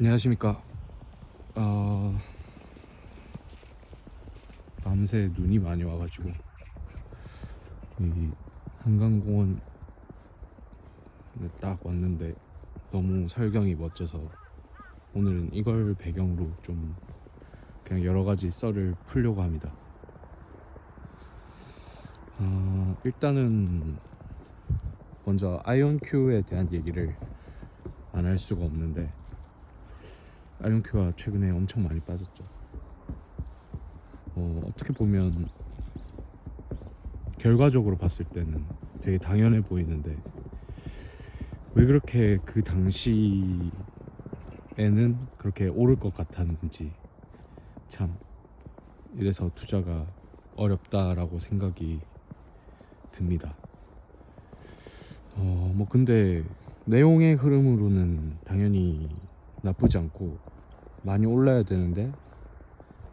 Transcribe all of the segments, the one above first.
안녕하십니까. 어, 밤새 눈이 많이 와가지고 이 한강공원에 딱 왔는데 너무 설경이 멋져서 오늘은 이걸 배경으로 좀 그냥 여러 가지 썰을 풀려고 합니다. 일단은 먼저 아이온큐에 대한 얘기를 안 할 수가 없는데, 아이온큐가 최근에 엄청 많이 빠졌죠. 어떻게 보면 결과적으로 봤을 때는 되게 당연해 보이는데, 왜 그렇게 그 당시에는 그렇게 오를 것 같았는지, 참 이래서 투자가 어렵다라고 생각이 듭니다. 근데 내용의 흐름으로는 당연히 나쁘지 않고 많이 올라야 되는데,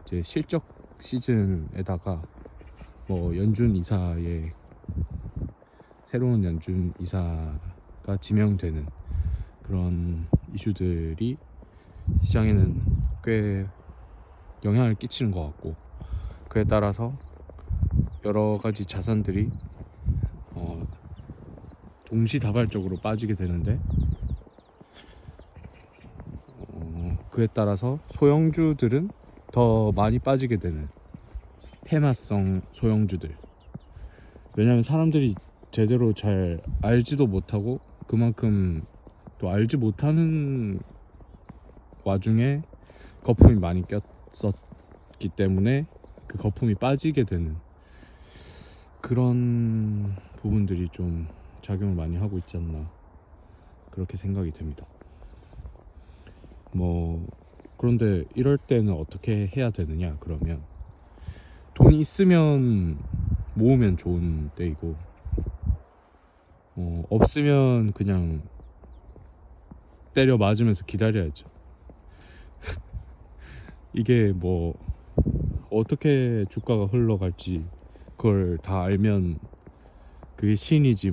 이제 실적 시즌에다가 연준 이사의 새로운 연준 이사가 지명되는 그런 이슈들이 시장에는 꽤 영향을 끼치는 것 같고, 그에 따라서 여러 가지 자산들이 동시다발적으로 빠지게 되는데, 그에 따라서 소형주들은 더 많이 빠지게 되는 테마성 소형주들. 왜냐하면 사람들이 제대로 잘 알지도 못하고, 그만큼 또 알지 못하는 와중에 거품이 많이 꼈었기 때문에 그 거품이 빠지게 되는 그런 부분들이 좀 작용을 많이 하고 있지 않나, 그렇게 생각이 됩니다. 그런데 이럴 때는 어떻게 해야 되느냐, 그러면 돈이 있으면 모으면 좋은 때이고, 없으면 그냥 때려 맞으면서 기다려야죠. 이게 어떻게 주가가 흘러갈지 그걸 다 알면 그게 신이지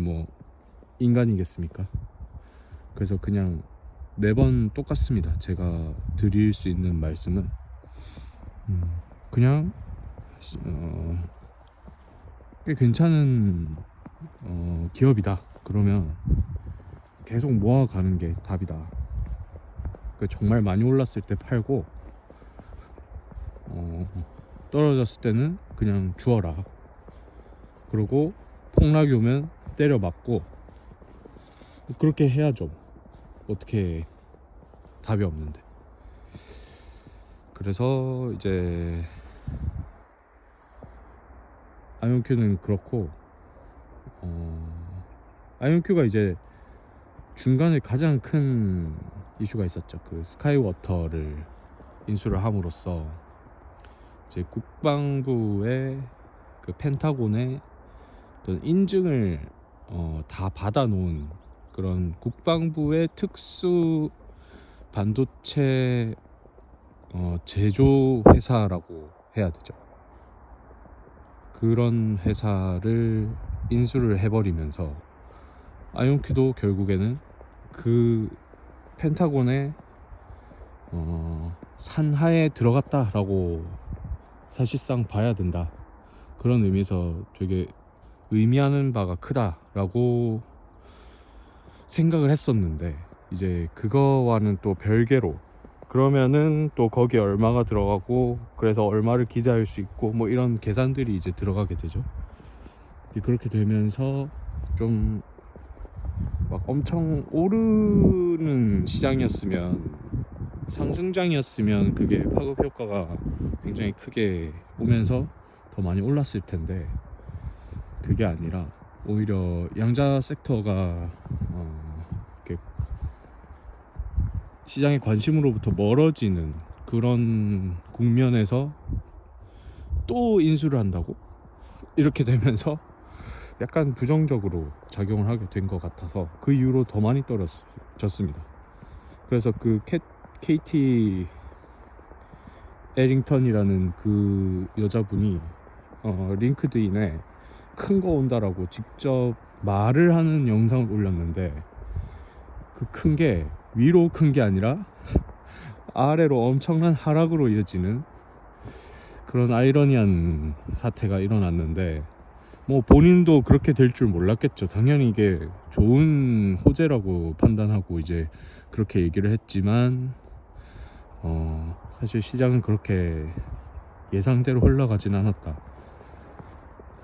인간이겠습니까? 그래서 그냥 매번 똑같습니다. 제가 드릴 수 있는 말씀은 그냥 꽤 괜찮은 기업이다 그러면 계속 모아가는 게 답이다. 정말 많이 올랐을 때 팔고, 떨어졌을 때는 그냥 주어라. 그리고 폭락이 오면 때려 맞고, 그렇게 해야죠. 어떻게 답이 없는데. 그래서 이제 아이온큐는 그렇고, 아이온큐가 이제 중간에 가장 큰 이슈가 있었죠. 그 스카이워터를 인수를 함으로써 이제 국방부의 그 펜타곤의 어떤 인증을 다 받아놓은 그런 국방부의 특수 반도체 제조 회사라고 해야 되죠. 그런 회사를 인수를 해버리면서 아이온큐도 결국에는 그 펜타곤의 산하에 들어갔다라고 사실상 봐야 된다. 그런 의미에서 되게 의미하는 바가 크다라고 생각을 했었는데, 이제 그거와는 또 별개로, 그러면은 또 거기에 얼마가 들어가고, 그래서 얼마를 기대할 수 있고 이런 계산들이 이제 들어가게 되죠. 그렇게 되면서 좀 막 엄청 오르는 시장이었으면, 상승장이었으면 그게 파급 효과가 굉장히 크게 오면서 더 많이 올랐을 텐데, 그게 아니라 오히려 양자 섹터가 이렇게 시장의 관심으로부터 멀어지는 그런 국면에서 또 인수를 한다고? 이렇게 되면서 약간 부정적으로 작용을 하게 된 것 같아서 그 이후로 더 많이 떨어졌습니다. 그래서 그 KT 에링턴이라는 그 여자분이 링크드인에 큰 거 온다라고 직접 말을 하는 영상을 올렸는데, 그 큰 게 위로 큰 게 아니라 아래로 엄청난 하락으로 이어지는 그런 아이러니한 사태가 일어났는데, 뭐 본인도 그렇게 될 줄 몰랐겠죠. 당연히 이게 좋은 호재라고 판단하고 이제 그렇게 얘기를 했지만, 사실 시장은 그렇게 예상대로 흘러가진 않았다.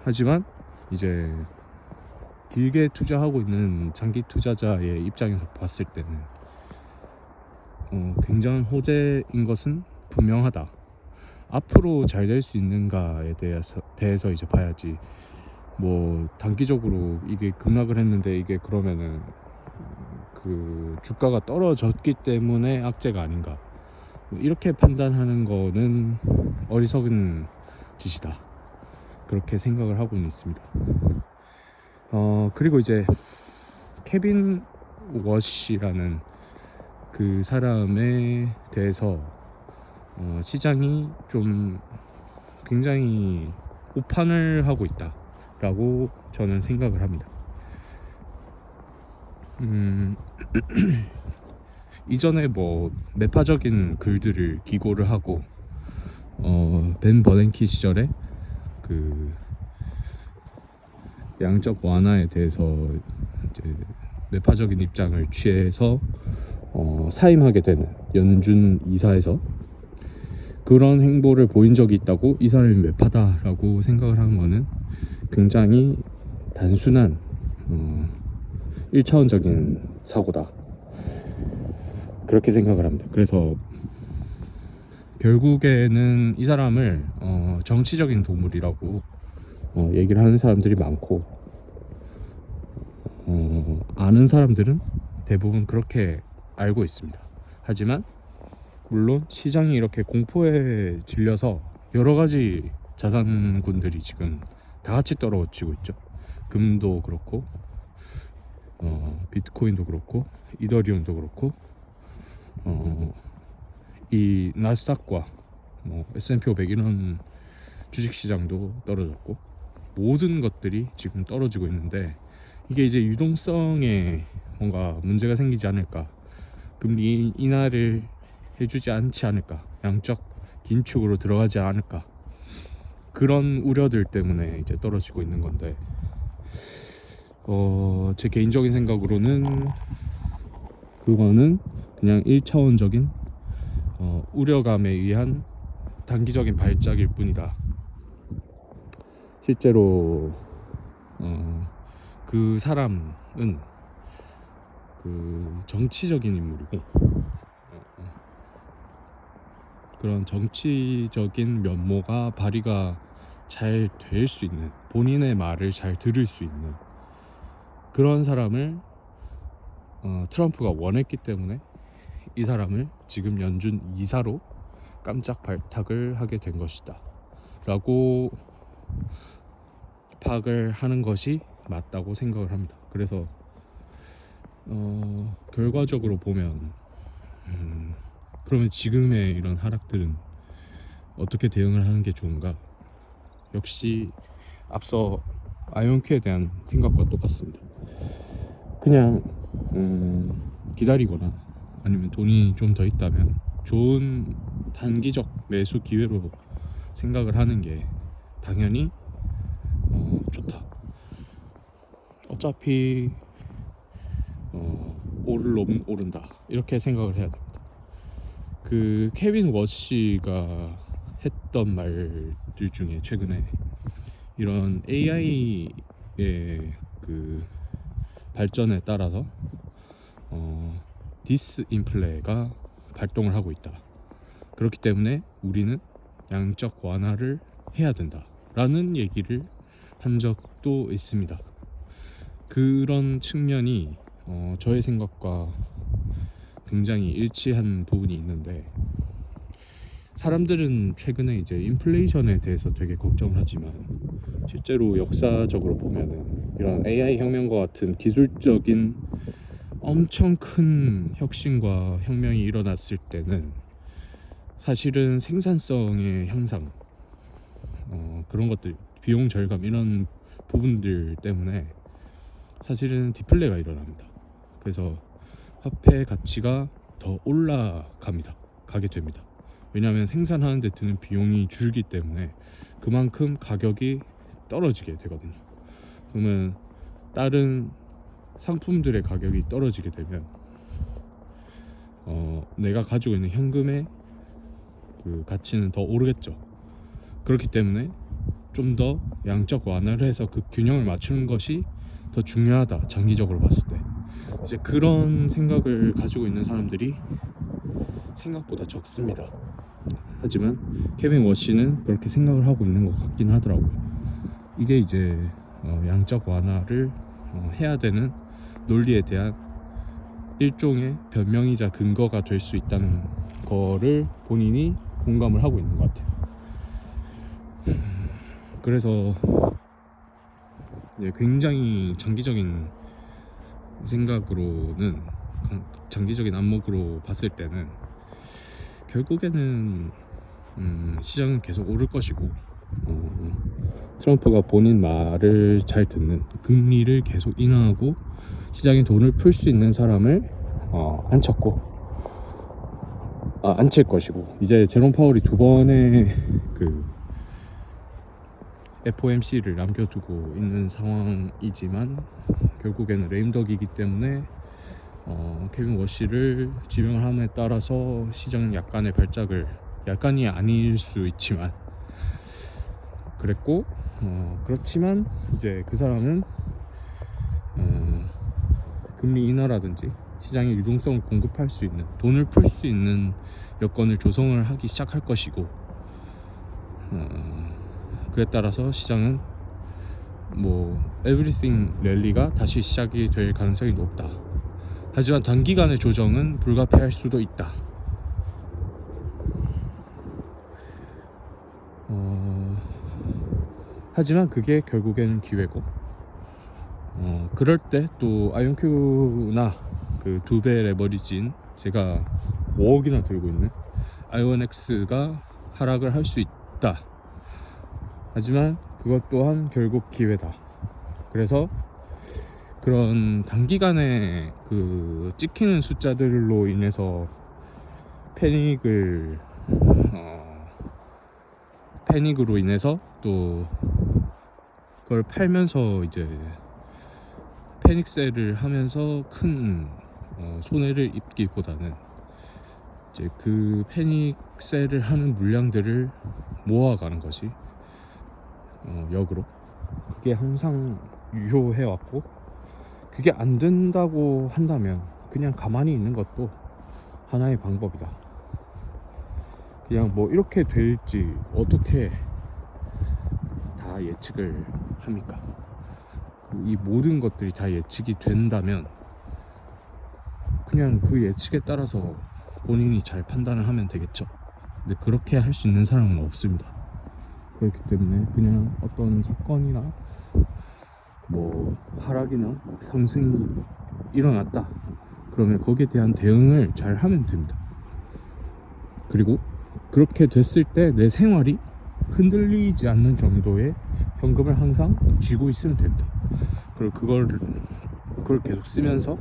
하지만 이제 길게 투자하고 있는 장기 투자자의 입장에서 봤을 때는 굉장한 호재인 것은 분명하다. 앞으로 잘 될 수 있는가에 대해서 이제 봐야지, 뭐 단기적으로 이게 급락을 했는데 이게 그러면은 그 주가가 떨어졌기 때문에 악재가 아닌가, 뭐 이렇게 판단하는 거는 어리석은 짓이다, 그렇게 생각을 하고는 있습니다. 그리고 이제 케빈 워시라는 그 사람에 대해서 시장이 좀 굉장히 오판을 하고 있다라고 저는 생각을 합니다. 이전에 뭐 매파적인 글들을 기고를 하고 벤 버냉키 시절에 그 양적 완화에 대해서 이제 매파적인 입장을 취해서 사임하게 되는 연준 이사에서 그런 행보를 보인 적이 있다고 이 사람이 매파다라고 생각을 하는 거는 굉장히 단순한 1차원적인 사고다, 그렇게 생각을 합니다. 그래서 결국에는 이 사람을 정치적인 도물이라고 얘기를 하는 사람들이 많고, 아는 사람들은 대부분 그렇게 알고 있습니다. 하지만 물론 시장이 이렇게 공포에 질려서 여러 가지 자산군들이 지금 다 같이 떨어지고 있죠. 금도 그렇고 비트코인도 그렇고 이더리움도 그렇고 이 나스닥과 뭐 S&P 500 이런 주식시장도 떨어졌고, 모든 것들이 지금 떨어지고 있는데, 이게 이제 유동성에 뭔가 문제가 생기지 않을까, 금리 인하를 해주지 않지 않을까, 양적 긴축으로 들어가지 않을까, 그런 우려들 때문에 이제 떨어지고 있는 건데, 제 개인적인 생각으로는 그거는 그냥 1차원적인 우려감에 의한 단기적인 발작일 뿐이다. 실제로 그 사람은 그 정치적인 인물이고, 그런 정치적인 면모가 발휘가 잘 될 수 있는, 본인의 말을 잘 들을 수 있는 그런 사람을 트럼프가 원했기 때문에 이 사람을 지금 연준 이사로 깜짝 발탁을 하게 된 것이다 라고 파악을 하는 것이 맞다고 생각을 합니다. 그래서 결과적으로 보면 그러면 지금의 이런 하락들은 어떻게 대응을 하는 게 좋은가? 역시 앞서 아이온큐에 대한 생각과 똑같습니다. 그냥 기다리거나 아니면 돈이 좀 더 있다면 좋은 단기적 매수 기회로 생각을 하는 게 당연히 좋다. 어차피 오를 놈은 오른다, 이렇게 생각을 해야 됩니다. 그 케빈 워시가 했던 말들 중에 최근에 이런 AI의 그 발전에 따라서 디스인플레가 발동을 하고 있다. 그렇기 때문에 우리는 양적 완화를 해야 된다 라는 얘기를 한 적도 있습니다. 그런 측면이 저의 생각과 굉장히 일치한 부분이 있는데, 사람들은 최근에 이제 인플레이션에 대해서 되게 걱정을 하지만 실제로 역사적으로 보면은 이런 AI 혁명과 같은 기술적인 엄청 큰 혁신과 혁명이 일어났을 때는 사실은 생산성의 향상, 그런 것들, 비용 절감, 이런 부분들 때문에 사실은 디플레가 일어납니다. 그래서 화폐 가치가 더 올라갑니다. 가게 됩니다. 왜냐하면 생산하는 데 드는 비용이 줄기 때문에 그만큼 가격이 떨어지게 되거든요. 그러면 다른 상품들의 가격이 떨어지게 되면 내가 가지고 있는 현금의 그 가치는 더 오르겠죠. 그렇기 때문에 좀 더 양적 완화를 해서 그 균형을 맞추는 것이 더 중요하다, 장기적으로 봤을 때. 이제 그런 생각을 가지고 있는 사람들이 생각보다 적습니다. 하지만 케빈 워시는 그렇게 생각을 하고 있는 것 같긴 하더라고요. 이게 이제 양적 완화를 해야 되는 논리에 대한 일종의 변명이자 근거가 될 수 있다는 거를 본인이 공감을 하고 있는 것 같아요. 그래서 굉장히 장기적인 생각으로는, 장기적인 안목으로 봤을 때는 결국에는 시장은 계속 오를 것이고, 트럼프가 본인 말을 잘 듣는, 금리를 계속 인하하고 시장에 돈을 풀 수 있는 사람을 앉힐 것이고, 이제 제롬 파월이 두 번의 그 FOMC를 남겨두고 있는 상황이지만 결국에는 레임덕이기 때문에 케빈 워시를 지명을 함에 따라서 시장은 약간의 발작을, 약간이 아닐 수 있지만 그랬고, 그렇지만 이제 그 사람은 금리 인하라든지 시장의 유동성을 공급할 수 있는, 돈을 풀 수 있는 여건을 조성을 하기 시작할 것이고, 그에 따라서 시장은 에브리띵 랠리가 다시 시작이 될 가능성이 높다. 하지만 단기간의 조정은 불가피할 수도 있다. 하지만 그게 결국에는 기회고, 그럴 때 또 아이온큐나 그 2배 레버리지인, 제가 5억이나 들고 있는 아이온X가 하락을 할 수 있다. 하지만 그것 또한 결국 기회다. 그래서 그런 단기간에 그 찍히는 숫자들로 인해서 패닉으로 인해서 또 그걸 팔면서 이제 패닉셀을 하면서 큰 손해를 입기보다는 이제 그 패닉셀을 하는 물량들을 모아가는 것이 역으로, 그게 항상 유효해왔고, 그게 안 된다고 한다면 그냥 가만히 있는 것도 하나의 방법이다. 그냥 이렇게 될지 어떻게 다 예측을 합니까? 이 모든 것들이 다 예측이 된다면 그냥 그 예측에 따라서 본인이 잘 판단을 하면 되겠죠. 근데 그렇게 할 수 있는 사람은 없습니다. 그렇기 때문에 그냥 어떤 사건이나 하락이나 상승이 일어났다 그러면 거기에 대한 대응을 잘 하면 됩니다. 그리고 그렇게 됐을 때 내 생활이 흔들리지 않는 정도의 현금을 항상 쥐고 있으면 됩니다. 그리고 그걸 계속 쓰면서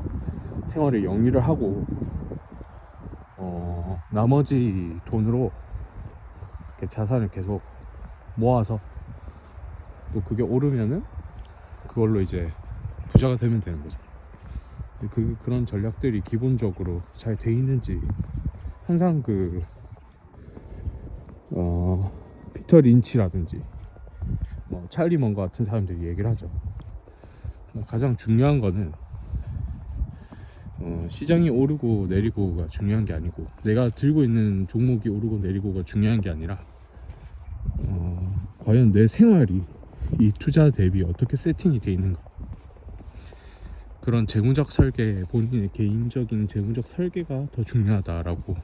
생활을 영위를 하고, 나머지 돈으로 자산을 계속 모아서 또 그게 오르면은 그걸로 이제 부자가 되면 되는 거죠. 그런 전략들이 기본적으로 잘 돼 있는지 항상 피터 린치라든지 찰리 먼거 같은 사람들이 얘기를 하죠. 가장 중요한 거는 시장이 오르고 내리고가 중요한 게 아니고, 내가 들고 있는 종목이 오르고 내리고가 중요한 게 아니라 과연 내 생활이 이 투자 대비 어떻게 세팅이 돼 있는가, 그런 재무적 설계, 본인의 개인적인 재무적 설계가 더 중요하다라고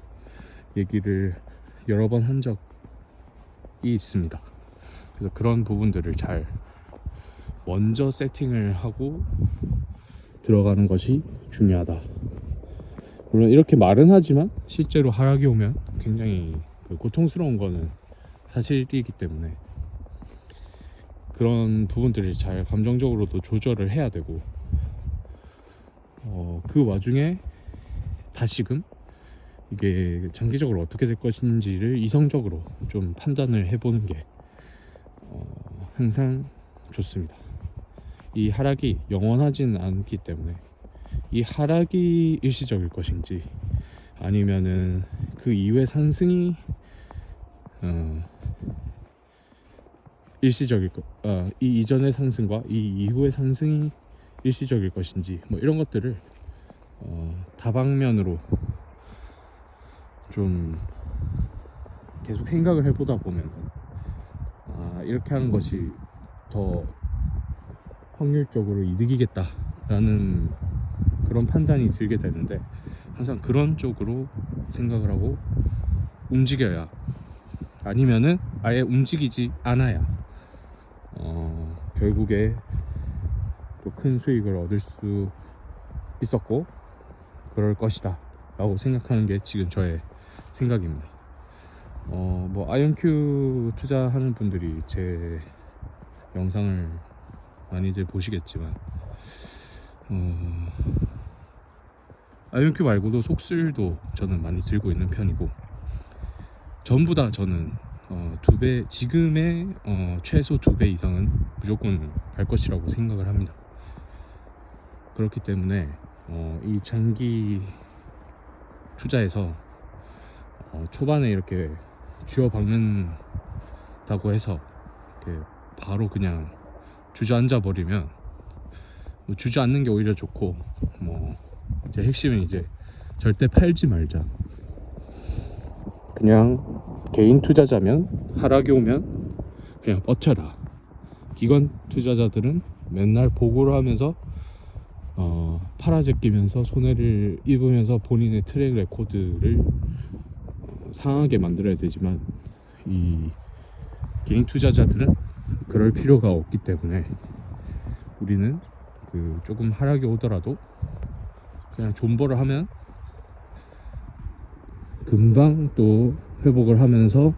얘기를 여러 번 한 적이 있습니다. 그래서 그런 부분들을 잘 먼저 세팅을 하고 들어가는 것이 중요하다. 물론 이렇게 말은 하지만 실제로 하락이 오면 굉장히 고통스러운 거는 사실이기 때문에 그런 부분들을 잘 감정적으로도 조절을 해야 되고, 그 와중에 다시금 이게 장기적으로 어떻게 될 것인지를 이성적으로 좀 판단을 해보는 게 항상 좋습니다. 이 하락이 영원하지는 않기 때문에 이 하락이 일시적일 것인지 아니면은 그 이후의 상승이 일시적일 이 이전의 상승과 이 이후의 상승이 일시적일 것인지 뭐 이런 것들을 다방면으로 좀 계속 생각을 해보다 보면 이렇게 하는 것이 더 확률적으로 이득이겠다라는 그런 판단이 들게 되는데 항상 그런 쪽으로 생각을 하고 움직여야 아니면은 아예 움직이지 않아야 결국에 또 큰 수익을 얻을 수 있었고 그럴 것이다 라고 생각하는 게 지금 저의 생각입니다. 뭐 아이언큐 투자하는 분들이 제 영상을 많이들 보시겠지만 아이언큐 말고도 속술도 저는 많이 들고 있는 편이고 전부 다 저는 2배 지금의 최소 2배 이상은 무조건 갈 것이라고 생각을 합니다. 그렇기 때문에 이 장기 투자에서 초반에 이렇게 쥐어박는다고 해서 이렇게 바로 그냥 주저앉아 버리면 뭐 주저앉는 게 오히려 좋고 뭐 이제 핵심은 이제 절대 팔지 말자. 그냥 개인 투자자면 하락이 오면 그냥 버텨라. 기관 투자자들은 맨날 보고를 하면서 팔아제끼면서 손해를 입으면서 본인의 트랙 레코드를 상하게 만들어야 되지만 이 개인 투자자들은 그럴 필요가 없기 때문에 우리는 그 조금 하락이 오더라도 그냥 존버를 하면 금방 또 회복을 하면서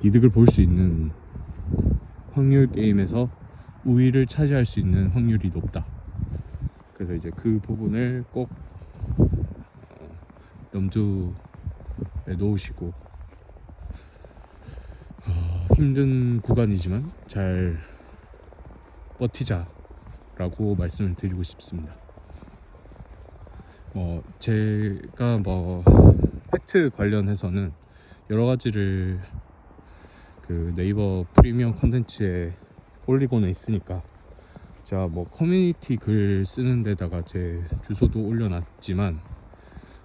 이득을 볼 수 있는 확률 게임에서 우위를 차지할 수 있는 확률이 높다. 그래서 이제 그 부분을 꼭 염두에 놓으시고 힘든 구간이지만 잘 버티자라고 말씀을 드리고 싶습니다. 제가 팩트 관련해서는 여러 가지를 그 네이버 프리미엄 컨텐츠에 올리고는 있으니까 제가 커뮤니티 글 쓰는 데다가 제 주소도 올려놨지만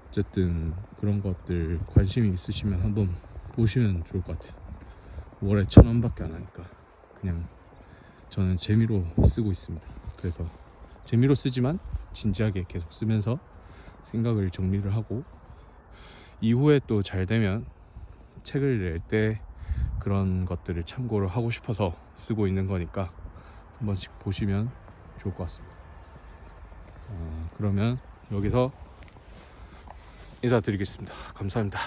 어쨌든 그런 것들 관심이 있으시면 한번 보시면 좋을 것 같아요. 월에 1,000원밖에 안 하니까 그냥 저는 재미로 쓰고 있습니다. 그래서 재미로 쓰지만 진지하게 계속 쓰면서 생각을 정리를 하고 이후에 또 잘 되면 책을 낼 때 그런 것들을 참고를 하고 싶어서 쓰고 있는 거니까 한 번씩 보시면 좋을 것 같습니다. 그러면 여기서 인사드리겠습니다. 감사합니다.